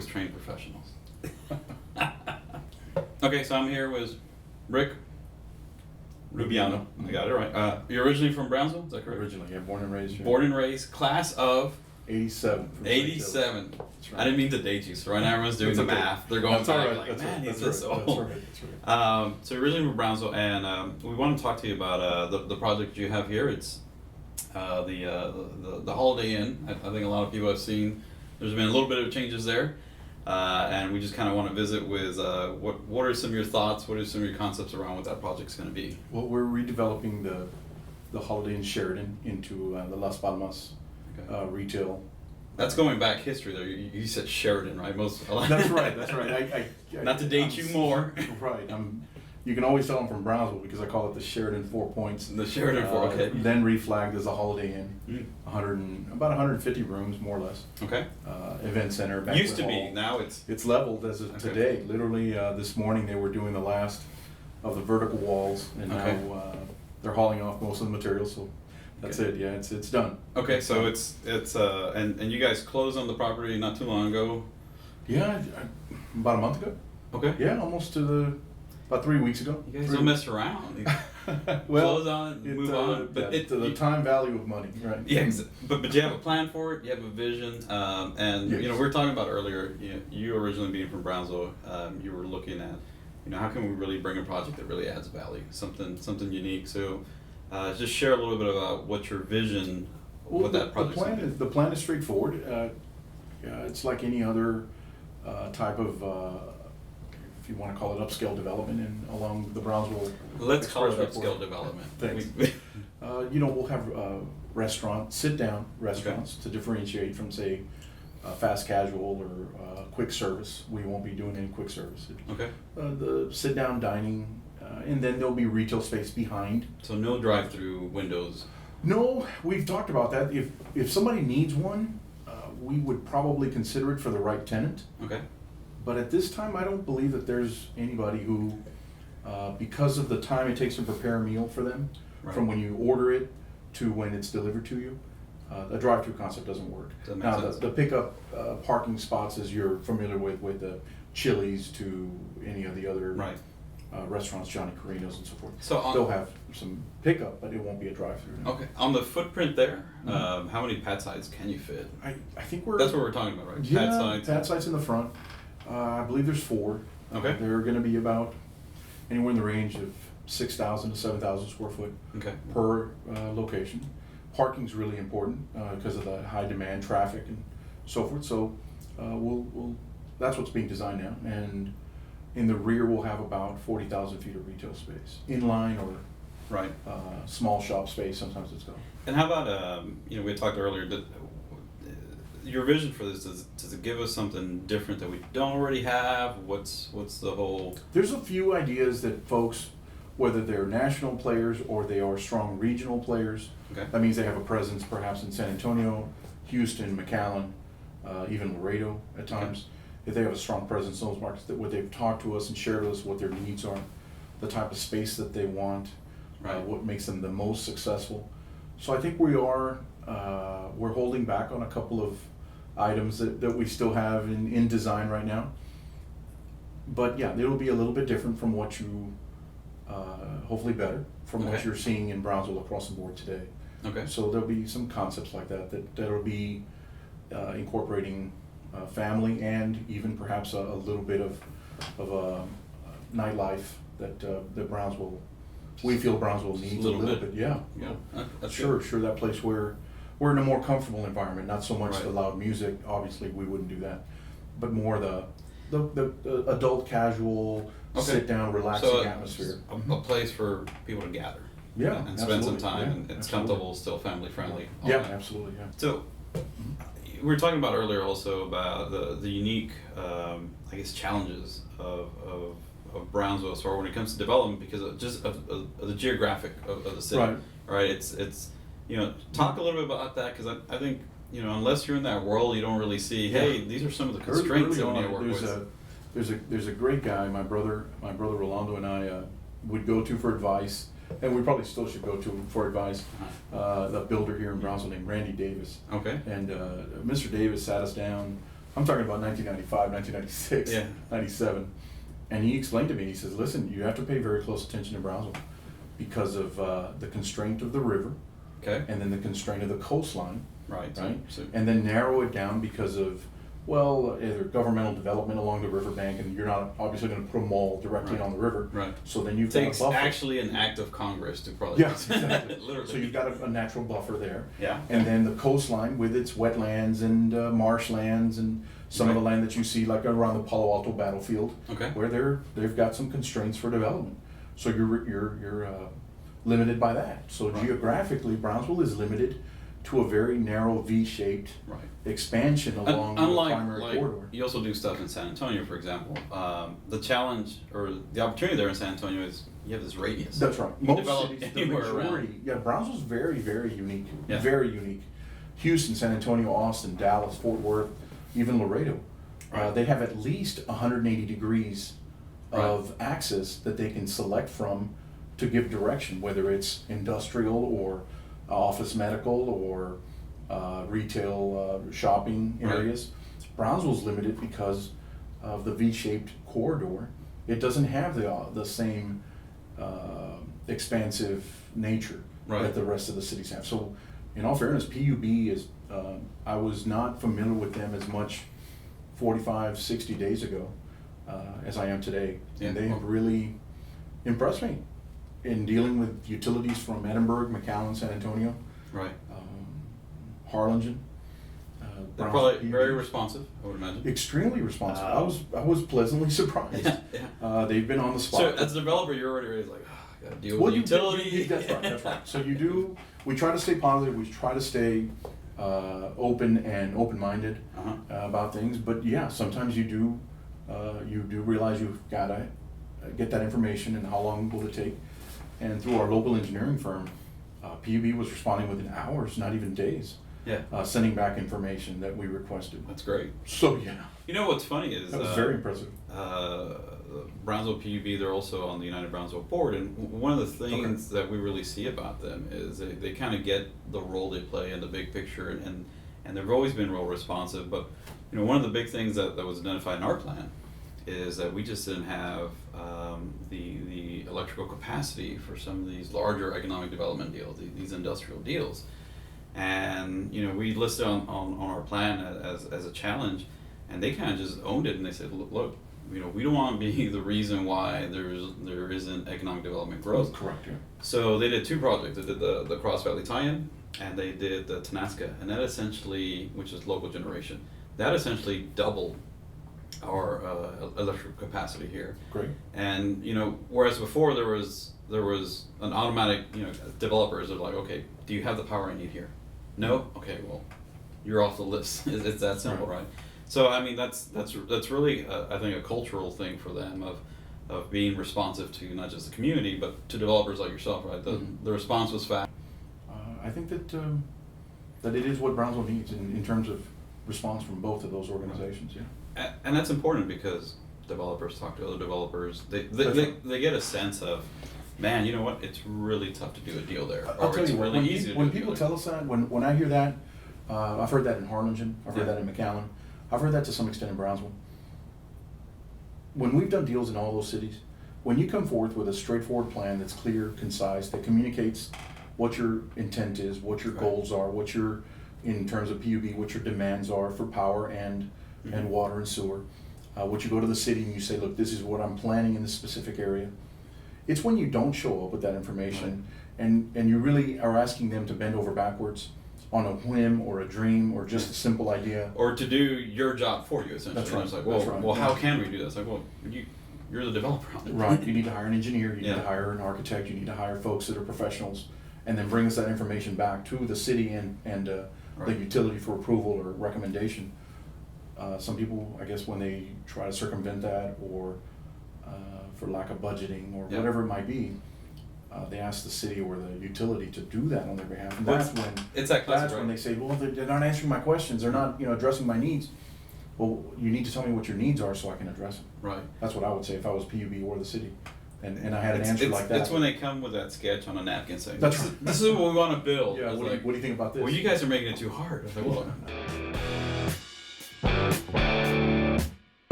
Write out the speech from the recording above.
with trained professionals. Okay, so I'm here with Rick Rubiano. I got it right. You're originally from Brownsville, is that correct? Originally, yeah, born and raised here. Born and raised, class of 87. 87. That's right. I didn't mean to date you, so right now everyone's doing the math. They're going That's back all right. like, That's man, right. he's That's this right. old. That's right. So you're originally from Brownsville, and we want to talk to you about the project you have here. It's the Holiday Inn. I think a lot of people have seen. There's been a little bit of changes there, and we just kind of want to visit with what are some of your thoughts? What are some of your concepts around what that project's going to be? Well, we're redeveloping the Holiday Inn Sheridan into the Las Palmas retail. That's going back history there. You said Sheridan, right? That's right. That's right. I Not to date you more. Right. You can always tell I'm from Brownsville because I call it the Sheridan 4 Points. The Sheridan 4, okay. Then reflagged as a Holiday Inn. About 150 rooms, more or less. Okay. Event center. Used to hall. be. Now It's leveled as of today. Literally, this morning they were doing the last of the vertical walls, and now they're hauling off most of the materials. So that's it. Yeah, it's done. Okay, so it's and you guys closed on the property not too long ago. Yeah, about a month ago. Okay. Yeah, almost about 3 weeks ago. You guys don't mess around. Well, close on it, move on. But the time value of money, right? Yeah, but you have a plan for it. You have a vision, and yes. We were talking about earlier. You originally being from Brownsville, you were looking at, how can we really bring a project that really adds value, something unique. So, just share a little bit about what your vision, what that project. The plan is straightforward. It's like any other type of. If you want to call it upscale development along the Brownsville. Let's call it Express upscale development. Thanks. We'll have sit-down restaurants to differentiate from, say, fast casual or quick service. We won't be doing any quick service. Okay. The sit-down dining, and then there'll be retail space behind. So no drive-through windows. No, we've talked about that. If somebody needs one, we would probably consider it for the right tenant. Okay. But at this time, I don't believe that there's anybody who, because of the time it takes to prepare a meal for them, from when you order it to when it's delivered to you, the drive-through concept doesn't work. Now, the pickup parking spots, as you're familiar with the Chili's to any of the other restaurants, Johnny Carino's and so forth, so they'll have some pickup, but it won't be a drive-through. Okay. On the footprint there, how many pad sites can you fit? I think that's what we're talking about, right? Yeah, pad sites in the front. I believe there's 4. Okay. They're going to be about anywhere in the range of 6,000 to 7,000 square foot per location. Parking's really important because of the high demand traffic and so forth. So that's what's being designed now. And in the rear, we'll have about 40,000 feet of retail space, inline or small shop space. Sometimes it's called. And how about we talked earlier that. Your vision for this, does it give us something different that we don't already have? What's the whole? There's a few ideas that folks, whether they're national players or they are strong regional players, that means they have a presence perhaps in San Antonio, Houston, McAllen, even Laredo at times. If they have a strong presence in those markets, that what they've talked to us and shared with us what their needs are, the type of space that they want, what makes them the most successful. So I think we're holding back on a couple of items that we still have in design right now. But yeah, it'll be a little bit different from what you, hopefully better, from what you're seeing in Brownsville across the board today. Okay. So there'll be some concepts like that'll be incorporating family and even perhaps a little bit of nightlife that Brownsville, we feel Brownsville needs a little bit. Yeah. That's sure. That place where we're in a more comfortable environment, not so much the loud music. Obviously, we wouldn't do that, but more the adult, casual, sit down, relaxing atmosphere. A place for people to gather. Yeah, and spend some time, and it's comfortable, still family friendly. Yeah, absolutely. Yeah. So, we were talking about earlier also about the unique, challenges of Brownsville, so when it comes to development, because of just of the geographic of the city. Right. It's talk a little bit about that, because I think unless you're in that world, you don't really see. Hey, these are some of the constraints that we need to work with. There's a great guy, my brother Rolando and I would go to for advice, and we probably still should go to for advice. The builder here in Brownsville named Randy Davis. Okay. And Mr. Davis sat us down I'm talking about 1995, 1996, Yeah. 97. And he explained to me, he says, listen, you have to pay very close attention to Brownsville because of the constraint of the river, Okay. and then the constraint of the coastline, Right. right? So, And then narrow it down because of, well, either governmental development along the riverbank, and you're not obviously going to put a mall directly Right. on the river. right. So then you've Takes got a buffer. actually an act of Congress to probably. Yes, exactly. Literally. So you've got a natural buffer there. Yeah. And then the coastline with its wetlands and marshlands and some of the land that you see like around the Palo Alto battlefield, Okay. where they've got some constraints for development. So you're limited by that. So Right. geographically, Brownsville is limited to a very narrow V-shaped Right. expansion along the Unlike, primary like, corridor. you also do stuff in San Antonio, for example. The challenge or the opportunity there in San Antonio is you have this radius. That's right. You Most develop cities, the anywhere majority, around. yeah, Brownsville's very, very unique. Yeah. Very unique. Houston, San Antonio, Austin, Dallas, Fort Worth, even Laredo. Right. They have at least 180 degrees Right. of axis that they can select from to give direction, whether it's industrial or office medical or retail shopping Right. areas. Brownsville's limited because of the V-shaped corridor. It doesn't have the same expansive nature Right. that the rest of the cities have. So, in all fairness, PUB is, I was not familiar with them as much 45, 60 days ago as I am today. Yeah. And they have really impressed me in dealing with utilities from Edinburgh, McAllen, San Antonio, Right. Harlingen. They're Brownsville probably PUB. very responsive, I would imagine. Extremely responsive. I was pleasantly surprised. Yeah, yeah. They've been on the spot. So as a developer, you're already like, oh, I gotta deal with Well, the utility. that's right. That's right. So you do. We try to stay positive. We try to stay open and open-minded Uh-huh. about things. But yeah, sometimes you do realize you've got to get that information, and how long will it take? And through our local engineering firm, PUB was responding within hours, not even days, Yeah, sending back information that we requested. that's great. So yeah, You know what's funny is that was very impressive. Brownsville PUB, they're also on the United Brownsville board, and one of the things that we really see about them is they kind of get the role they play in the big picture, and they've always been real responsive. But you know, one of the big things that was identified in our plan is that we just didn't have the electrical capacity for some of these larger economic development deals, these industrial deals. And you know, we listed on our plan as a challenge, and they kind of just owned it, and they said, look, you know, we don't want to be the reason why there isn't economic development growth. Correct. Yeah. So they did two projects. They did the Cross Valley tie-in, and they did the Tenasca, and that essentially, which is local generation, that essentially doubled our electrical capacity here. Great. And you know, whereas before there was an automatic, you know, developers are like, okay, do you have the power I need here? No? Okay, well, you're off the list. It's that simple, right? So I mean, that's really I think a cultural thing for them of being responsive to not just the community but to developers like yourself, right? The response was fast. I think that it is what Brownsville needs in terms of response from both of those organizations. Yeah. And that's important because developers talk to other developers. They get a sense of, man, you know what? It's really tough to do a deal there, I'll or tell it's you what, really easy to do when a deal people there. tell us that, when I hear that, I've heard that in Harlingen, I've heard Yeah. that in McAllen, I've heard that to some extent in Brownsville. When we've done deals in all those cities, when you come forth with a straightforward plan that's clear, concise, that communicates what your intent is, what your Right. goals are, what your, in terms of PUB, what your demands are for power and water and sewer, what you go to the city and you say, look, this is what I'm planning in this specific area. It's when you don't show up with that information and you really are asking them to bend over backwards on a whim or a dream or just a simple idea. Or to do your job for you, essentially. That's right. And it's like, That's well, right. well, Yeah. how can we do this? Like, well, you're the developer on it. Right, you need to hire an engineer, you need Yeah. to hire an architect, you need to hire folks that are professionals, and then bring us that information back to the city and the Right. utility for approval or recommendation. Some people, I guess, when they try to circumvent that or for lack of budgeting or Yeah. whatever it might be, they ask the city or the utility to do that on their behalf. And that's when It's that classic, that's when right? they say, well, they're not answering my questions, they're not, addressing my needs. Well, you need to tell me what your needs are so I can address them. Right. That's what I would say if I was PUB or the city, and I had an answer like that. It's when they come with that sketch on a napkin saying, That's this, right. This is what we want to build. Yeah, It's what do you think about this? well, you guys are making it too hard. I was like, well,